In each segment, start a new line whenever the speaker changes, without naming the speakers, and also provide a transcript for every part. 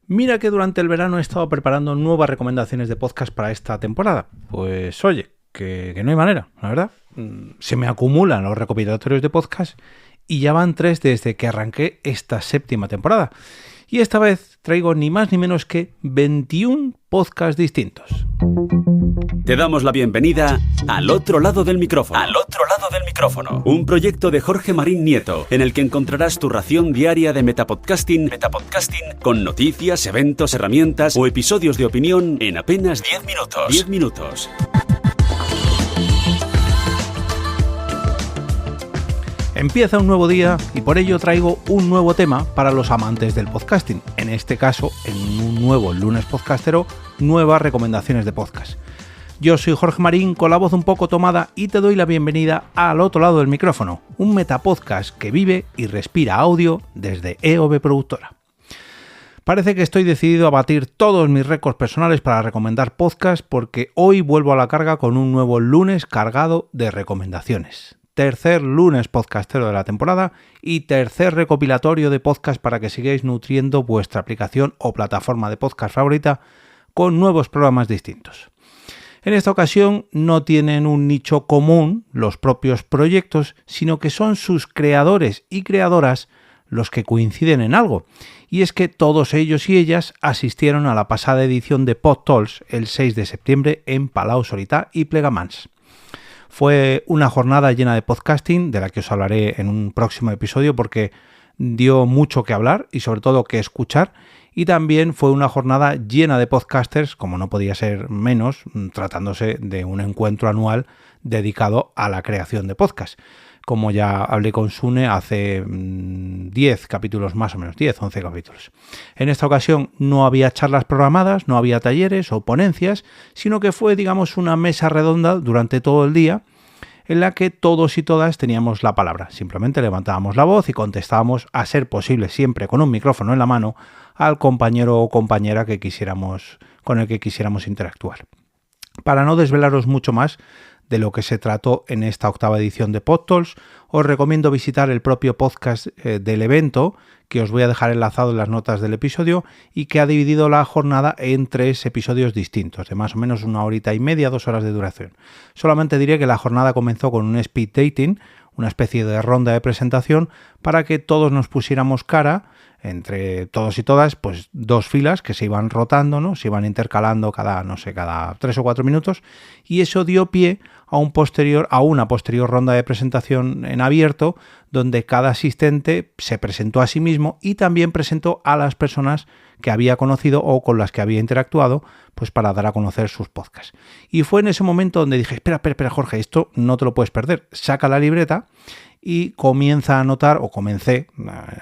Mira que durante el verano he estado preparando nuevas recomendaciones de podcast para esta temporada. Pues oye, que no hay manera, la verdad. Se me acumulan los recopilatorios de podcast y ya van 3 desde que arranqué esta 7ª temporada. Y esta vez traigo ni más ni menos que 21 podcasts distintos.
Te damos la bienvenida al otro lado del micrófono. Al otro lado del micrófono. Un proyecto de Jorge Marín Nieto, en el que encontrarás tu ración diaria de metapodcasting con noticias, eventos, herramientas o episodios de opinión en apenas 10 minutos. 10 minutos.
Empieza un nuevo día y por ello traigo un nuevo tema para los amantes del podcasting. En este caso, en un nuevo lunes podcastero, nuevas recomendaciones de podcast. Yo soy Jorge Marín, con la voz un poco tomada, y te doy la bienvenida al otro lado del micrófono, un metapodcast que vive y respira audio desde EOB Productora. Parece que estoy decidido a batir todos mis récords personales para recomendar podcast, porque hoy vuelvo a la carga con un nuevo lunes cargado de recomendaciones. Tercer lunes podcastero de la temporada y tercer recopilatorio de podcast para que sigáis nutriendo vuestra aplicación o plataforma de podcast favorita con nuevos programas distintos. En esta ocasión no tienen un nicho común los propios proyectos, sino que son sus creadores y creadoras los que coinciden en algo. Y es que todos ellos y ellas asistieron a la pasada edición de PodTalks el 6 de septiembre en Palau-Solità y Plegamans. Fue una jornada llena de podcasting, de la que os hablaré en un próximo episodio porque dio mucho que hablar y sobre todo que escuchar. Y también fue una jornada llena de podcasters, como no podía ser menos, tratándose de un encuentro anual dedicado a la creación de podcast. Como ya hablé con Sune hace 10 capítulos más o menos, 11 capítulos. En esta ocasión no había charlas programadas, no había talleres o ponencias, sino que fue, digamos, una mesa redonda durante todo el día en la que todos y todas teníamos la palabra. Simplemente levantábamos la voz y contestábamos, a ser posible siempre con un micrófono en la mano, al compañero o compañera con el que quisiéramos interactuar. Para no desvelaros mucho más de lo que se trató en esta 8ª edición de PodTalks, os recomiendo visitar el propio podcast del evento, que os voy a dejar enlazado en las notas del episodio, y que ha dividido la jornada en 3 episodios distintos, de más o menos 1 horita y media, 2 horas de duración. Solamente diré que la jornada comenzó con un speed dating, una especie de ronda de presentación, para que todos nos pusiéramos cara, entre todos y todas, pues 2 filas que se iban rotando, ¿no? Se iban intercalando cada 3 o 4 minutos, y eso dio pie a una posterior ronda de presentación en abierto, donde cada asistente se presentó a sí mismo y también presentó a las personas que había conocido o con las que había interactuado, pues para dar a conocer sus podcasts. Y fue en ese momento donde dije, espera Jorge, esto no te lo puedes perder, saca la libreta y comienza a anotar, o comencé,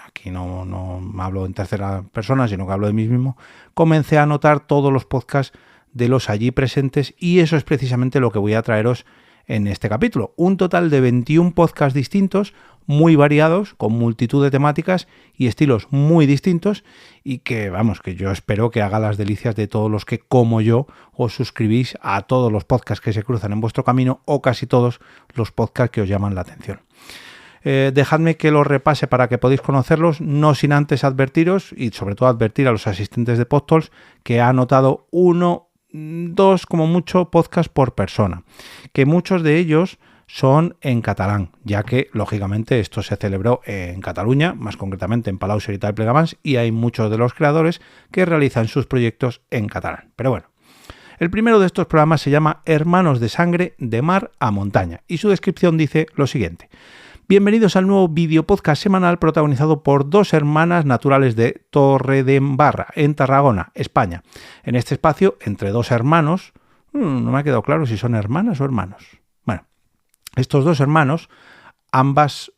aquí no hablo en tercera persona, sino que hablo de mí mismo, comencé a anotar todos los podcasts de los allí presentes, y eso es precisamente lo que voy a traeros en este capítulo. Un total de 21 podcasts distintos, muy variados, con multitud de temáticas y estilos muy distintos, y que yo espero que haga las delicias de todos los que, como yo, os suscribís a todos los podcasts que se cruzan en vuestro camino, o casi todos los podcasts que os llaman la atención. Dejadme que los repase para que podáis conocerlos, no sin antes advertiros, y sobre todo advertir a los asistentes de PodTalks, que ha anotado 1, 2 como mucho podcasts por persona, que muchos de ellos son en catalán, ya que lógicamente esto se celebró en Cataluña, más concretamente en Palau-Solità y Plegamans, y hay muchos de los creadores que realizan sus proyectos en catalán. Pero bueno, el primero de estos programas se llama Hermanos de Sangre de Mar a Montaña, y su descripción dice lo siguiente: bienvenidos al nuevo videopodcast semanal protagonizado por 2 hermanas naturales de Torredembarra, en Tarragona, España. En este espacio, entre 2 hermanos, no me ha quedado claro si son hermanas o hermanos. Bueno, estos 2 hermanos, ambas,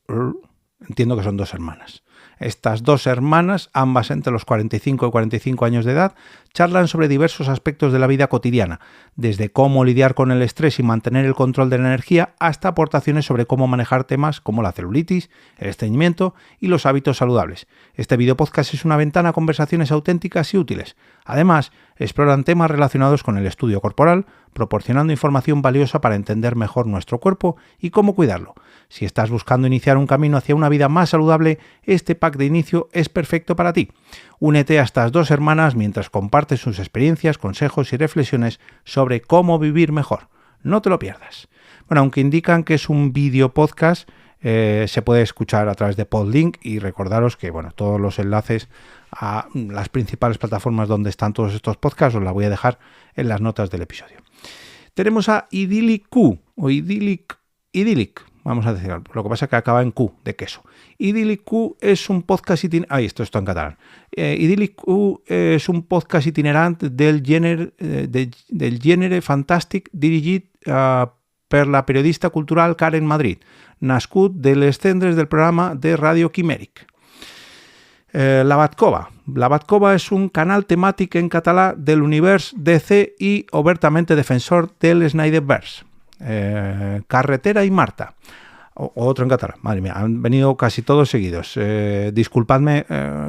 entiendo que son 2 hermanas. Estas 2 hermanas, ambas entre los 45 y 45 años de edad, charlan sobre diversos aspectos de la vida cotidiana, desde cómo lidiar con el estrés y mantener el control de la energía, hasta aportaciones sobre cómo manejar temas como la celulitis, el estreñimiento y los hábitos saludables. Este videopodcast es una ventana a conversaciones auténticas y útiles. Además, Exploran temas relacionados con el estudio corporal, proporcionando información valiosa para entender mejor nuestro cuerpo y cómo cuidarlo. Si estás buscando iniciar un camino hacia una vida más saludable, este pack de inicio es perfecto para ti. Únete a estas dos hermanas mientras comparten sus experiencias, consejos y reflexiones sobre cómo vivir mejor. No te lo pierdas. Bueno, aunque indican que es un vídeo podcast, se puede escuchar a través de Podlink, y recordaros que todos los enlaces a las principales plataformas donde están todos estos podcasts os la voy a dejar en las notas del episodio. Tenemos a Idyllic Q, o Idyllic, vamos a decir, lo que pasa es que acaba en Q, de queso. Idyllic Q es un podcast itinerante, esto está en catalán. Idyllic Q es un podcast itinerante del gènere fantàstic dirigit per la periodista cultural Karen Madrid, nascut de les cendres del programa de Radio Quimèric. La Batcova es un canal temàtic en català de l'univers DC y obertamente defensor del Snyderverse. Carretera y Marta, otro en catalán. Madre mía, han venido casi todos seguidos. Disculpadme,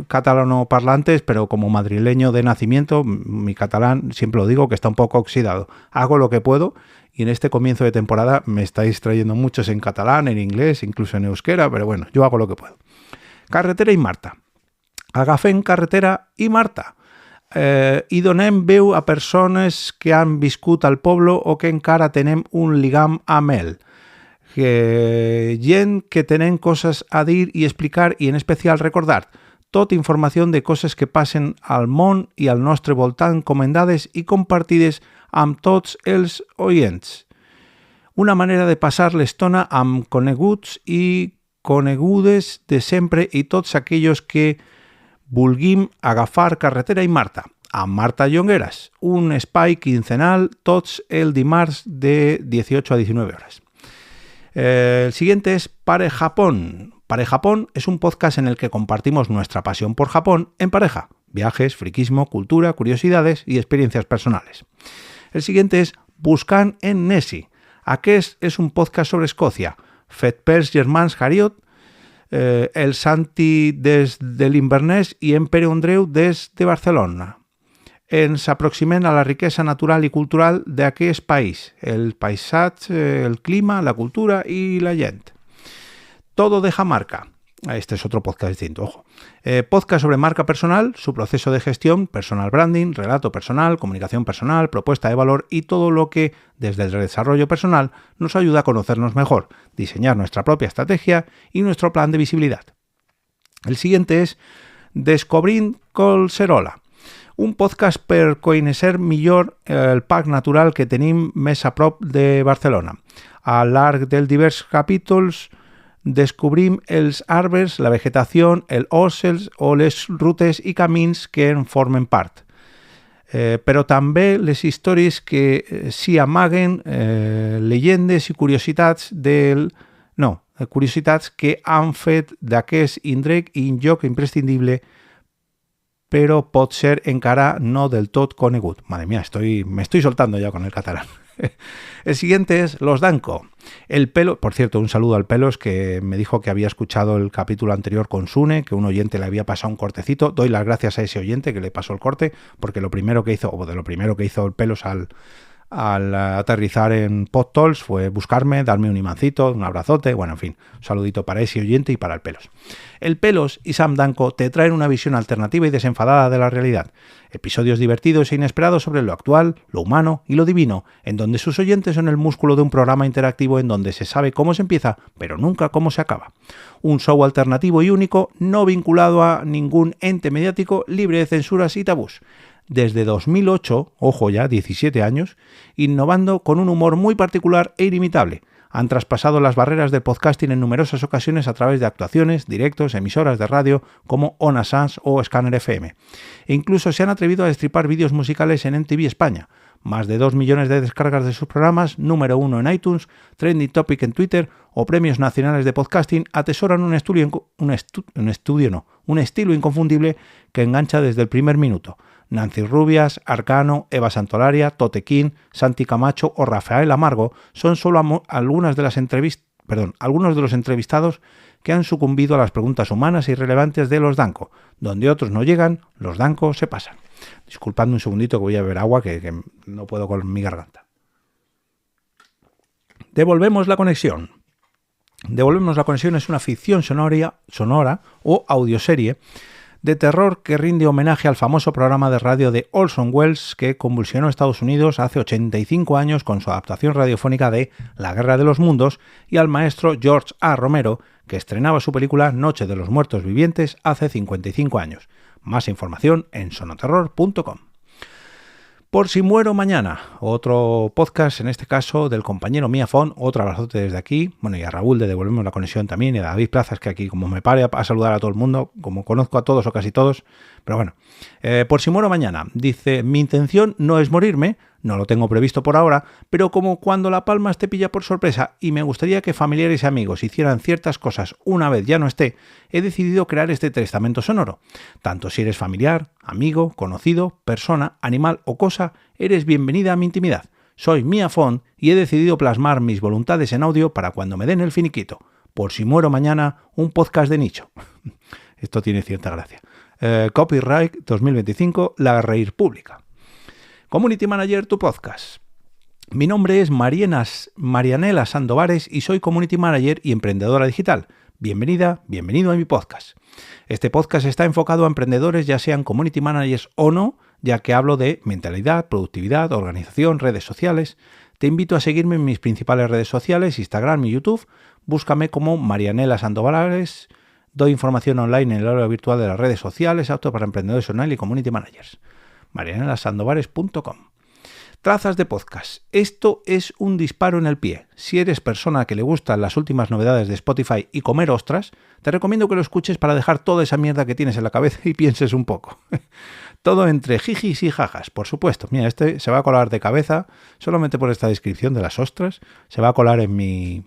catalano parlantes, pero como madrileño de nacimiento, mi catalán, siempre lo digo, que está un poco oxidado. Hago lo que puedo, y en este comienzo de temporada me estáis trayendo muchos en catalán, en inglés, incluso en euskera, pero bueno, yo hago lo que puedo. Carretera y Marta. Agafem carretera i Marta. I donem veu a persones que han viscut al poble o que encara tenen un lligam amb ell. Gent que tenen coses a dir i explicar, i en especial recordar. Tot informació de coses que passen al món i al nostre voltant, comendades i compartides amb tots els oients. Una manera de passar l'estona amb coneguts i conegudes de sempre i tots aquells que vulguim agafar carretera i Marta. Amb Marta Llongueras, un espai quincenal tots el dimarts de 18 a 19 horas. El siguiente es Parejapón. Parejapón es un podcast en el que compartimos nuestra pasión por Japón en pareja. Viajes, friquismo, cultura, curiosidades y experiencias personales. El siguiente es Buscant en Nessie. Aquest és un podcast sobre Escocia, fet pels germans Hariot, el Santi des de l'Invernès i en Pere Andreu des de Barcelona. Ens aproximem a la riquesa natural i cultural d'aquest país, el paisatge, el clima, la cultura y la gent. Todo deja marca. Este es otro podcast distinto, ojo. Podcast sobre marca personal, su proceso de gestión, personal branding, relato personal, comunicación personal, propuesta de valor y todo lo que, desde el desarrollo personal, nos ayuda a conocernos mejor, diseñar nuestra propia estrategia y nuestro plan de visibilidad. El siguiente es Descobrint Collserola, un podcast per conèixer millor el parc natural que tenim més a prop de Barcelona. A l'arc dels diversos capítols descobrim els arbres, la vegetació, els òssels o les rutes i camins que en formen part. Però també les històries que s'hi amaguen, llegendes i curiositats curiositats que han fet d'aquest indret un lloc imprescindible, però pot ser encara no del tot conegut. Madre mía, me estoy soltando ya con el catalán. El siguiente es Los Danco. El Pelo, por cierto, un saludo al Pelos, que me dijo que había escuchado el capítulo anterior con Sune, que un oyente le había pasado un cortecito. Doy las gracias a ese oyente que le pasó el corte, porque lo primero que hizo el Pelos al aterrizar en PodTalks fue buscarme, darme un imancito, un abrazote, bueno, en fin, un saludito para ese oyente y para el Pelos. El Pelos y Sam Danco te traen una visión alternativa y desenfadada de la realidad. Episodios divertidos e inesperados sobre lo actual, lo humano y lo divino, en donde sus oyentes son el músculo de un programa interactivo en donde se sabe cómo se empieza, pero nunca cómo se acaba. Un show alternativo y único, no vinculado a ningún ente mediático, libre de censuras y tabús. Desde 2008, ojo ya, 17 años, innovando con un humor muy particular e inimitable. Han traspasado las barreras del podcasting en numerosas ocasiones a través de actuaciones, directos, emisoras de radio como Ona Sans o Scanner FM. E incluso se han atrevido a destripar vídeos musicales en MTV España. Más de 2 millones de descargas de sus programas, número 1 en iTunes, trending topic en Twitter o premios nacionales de podcasting atesoran un estilo inconfundible que engancha desde el primer minuto. Nancy Rubias, Arcano, Eva Santolaria, Totequín, Santi Camacho o Rafael Amargo son solo algunos de los entrevistados que han sucumbido a las preguntas humanas e irrelevantes de Los Danco. Donde otros no llegan, Los Danco se pasan. Disculpadme un segundito que voy a beber agua, que no puedo con mi garganta. Devolvemos la conexión. Devolvemos la conexión es una ficción sonora o audioserie de terror que rinde homenaje al famoso programa de radio de Orson Welles que convulsionó Estados Unidos hace 85 años con su adaptación radiofónica de La Guerra de los Mundos, y al maestro George A. Romero, que estrenaba su película Noche de los Muertos Vivientes hace 55 años. Más información en sonoterror.com. Por si muero mañana, otro podcast, en este caso del compañero Miafón, otro abrazote desde aquí, bueno, y a Raúl de Devolvemos la Conexión también, y a David Plazas, que aquí como me pare a saludar a todo el mundo, como conozco a todos o casi todos, pero bueno, por si muero mañana, dice, mi intención no es morirme, no lo tengo previsto por ahora, pero como cuando la palma te pilla por sorpresa y me gustaría que familiares y amigos hicieran ciertas cosas una vez ya no esté, he decidido crear este testamento sonoro. Tanto si eres familiar, amigo, conocido, persona, animal o cosa, eres bienvenida a mi intimidad. Soy Mia Font y he decidido plasmar mis voluntades en audio para cuando me den el finiquito. Por si muero mañana, un podcast de nicho. Esto tiene cierta gracia. Copyright 2025, La Reír Pública. Community Manager, tu podcast. Mi nombre es Marianela Sandovares y soy Community Manager y emprendedora digital. Bienvenida, bienvenido a mi podcast. Este podcast está enfocado a emprendedores, ya sean Community Managers o no, ya que hablo de mentalidad, productividad, organización, redes sociales. Te invito a seguirme en mis principales redes sociales, Instagram y YouTube. Búscame como Marianela Sandovares. Doy información online en el área virtual de las redes sociales, apto para emprendedores online y Community Managers. marianelasandovares.com. Trazas de podcast. Esto es un disparo en el pie. Si eres persona que le gustan las últimas novedades de Spotify y comer ostras, te recomiendo que lo escuches para dejar toda esa mierda que tienes en la cabeza y pienses un poco. Todo entre jijis y jajas, por supuesto. Mira, este se va a colar de cabeza, solamente por esta descripción de las ostras, se va a colar en mi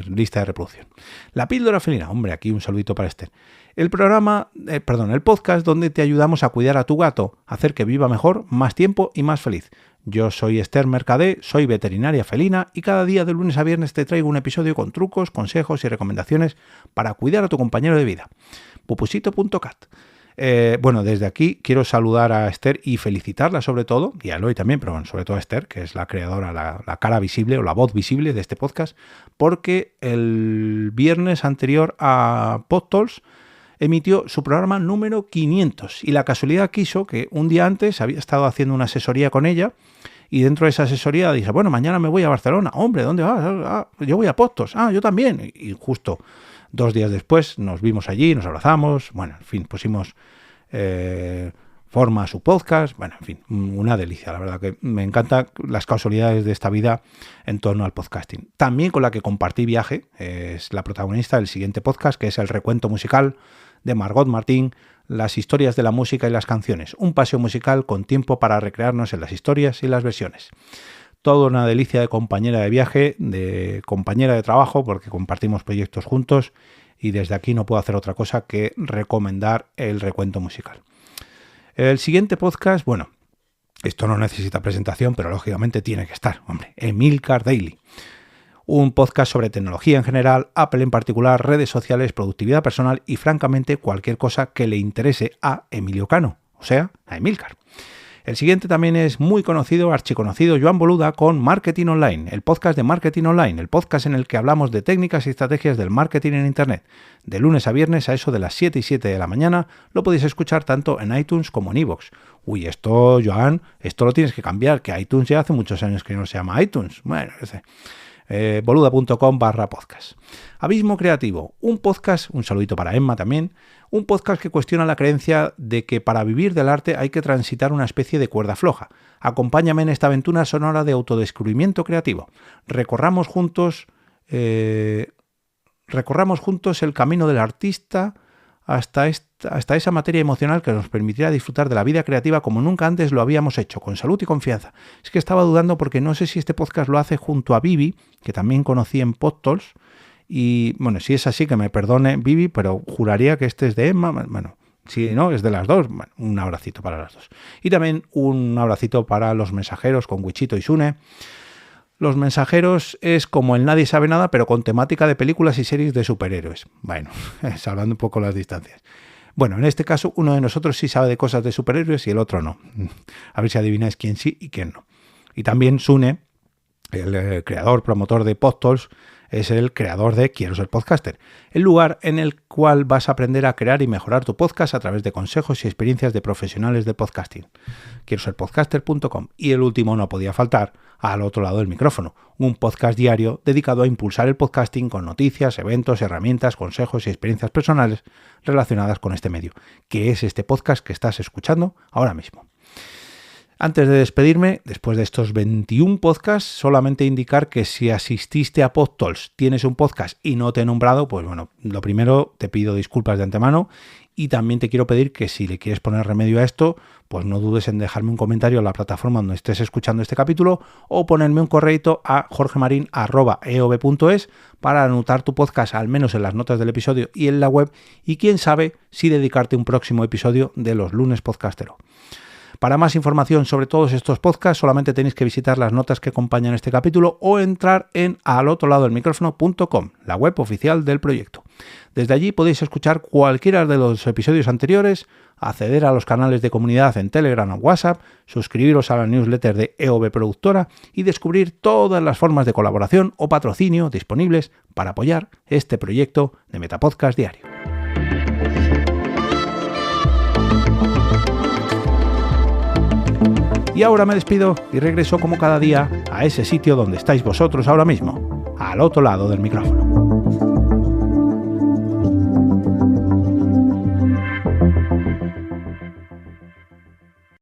lista de reproducción. La píldora felina. Hombre, aquí un saludito para Esther. El podcast donde te ayudamos a cuidar a tu gato, hacer que viva mejor, más tiempo y más feliz. Yo soy Esther Mercadé, soy veterinaria felina y cada día de lunes a viernes te traigo un episodio con trucos, consejos y recomendaciones para cuidar a tu compañero de vida. Pupusito.cat. Desde aquí quiero saludar a Esther y felicitarla sobre todo, y a Eloy también, pero bueno, sobre todo a Esther, que es la creadora, la cara visible o la voz visible de este podcast, porque el viernes anterior a PodTalks emitió su programa número 500 y la casualidad quiso que un día antes había estado haciendo una asesoría con ella y dentro de esa asesoría dije, bueno, mañana me voy a Barcelona. Hombre, ¿dónde vas? Yo voy a PodTalks. Yo también. Y justo 2 días después nos vimos allí, nos abrazamos, bueno, en fin, pusimos forma a su podcast, bueno, en fin, una delicia, la verdad que me encantan las casualidades de esta vida en torno al podcasting. También con la que compartí viaje, es la protagonista del siguiente podcast, que es el recuento musical de Margot Martín, las historias de la música y las canciones, un paseo musical con tiempo para recrearnos en las historias y las versiones. Todo una delicia de compañera de viaje, de compañera de trabajo, porque compartimos proyectos juntos y desde aquí no puedo hacer otra cosa que recomendar el recuento musical. El siguiente podcast, bueno, esto no necesita presentación, pero lógicamente tiene que estar, hombre, Emilcar Daily. Un podcast sobre tecnología en general, Apple en particular, redes sociales, productividad personal y francamente cualquier cosa que le interese a Emilio Cano, o sea, a Emilcar. El siguiente también es muy conocido, archiconocido, Joan Boluda con Marketing Online, el podcast de Marketing Online, el podcast en el que hablamos de técnicas y estrategias del marketing en Internet. De lunes a viernes a eso de las 7 y 7 de la mañana lo podéis escuchar tanto en iTunes como en iVoox. Uy, esto, Joan, esto lo tienes que cambiar, que iTunes ya hace muchos años que no se llama iTunes. Bueno, boluda.com/podcast. Abismo Creativo, un podcast, un saludito para Emma también, un podcast que cuestiona la creencia de que para vivir del arte hay que transitar una especie de cuerda floja. Acompáñame en esta aventura sonora de autodescubrimiento creativo. Recorramos juntos el camino del artista hasta esa materia emocional que nos permitirá disfrutar de la vida creativa como nunca antes lo habíamos hecho, con salud y confianza. Es que estaba dudando porque no sé si este podcast lo hace junto a Vivi, que también conocí en PodTalks, y bueno, si es así, que me perdone Vivi, pero juraría que este es de Emma, bueno, si no, es de las dos, bueno, un abracito para las dos. Y también un abracito para Los Mensajeros con Wichito y Sune. Los Mensajeros es como el Nadie Sabe Nada, pero con temática de películas y series de superhéroes. Bueno, salvando un poco las distancias. Bueno, en este caso uno de nosotros sí sabe de cosas de superhéroes y el otro no. A ver si adivináis quién sí y quién no. Y también Sune, el creador, promotor de PodTools, es el creador de Quiero Ser Podcaster, el lugar en el cual vas a aprender a crear y mejorar tu podcast a través de consejos y experiencias de profesionales de podcasting. Quiero ser podcaster.com. Y el último no podía faltar, Al Otro Lado del Micrófono, un podcast diario dedicado a impulsar el podcasting con noticias, eventos, herramientas, consejos y experiencias personales relacionadas con este medio, que es este podcast que estás escuchando ahora mismo. Antes de despedirme, después de estos 21 podcasts, solamente indicar que si asististe a PodTools, tienes un podcast y no te he nombrado, pues bueno, lo primero te pido disculpas de antemano y también te quiero pedir que si le quieres poner remedio a esto, pues no dudes en dejarme un comentario en la plataforma donde estés escuchando este capítulo o ponerme un correito a jorgemarin@eov.es para anotar tu podcast al menos en las notas del episodio y en la web y quién sabe si dedicarte un próximo episodio de los lunes podcastero. Para más información sobre todos estos podcasts solamente tenéis que visitar las notas que acompañan este capítulo o entrar en alotroladodelmicrófono.com, la web oficial del proyecto. Desde allí podéis escuchar cualquiera de los episodios anteriores, acceder a los canales de comunidad en Telegram o WhatsApp, suscribiros a la newsletter de EOB Productora y descubrir todas las formas de colaboración o patrocinio disponibles para apoyar este proyecto de Metapodcast Diario. Y ahora me despido y regreso como cada día a ese sitio donde estáis vosotros ahora mismo, al otro lado del micrófono.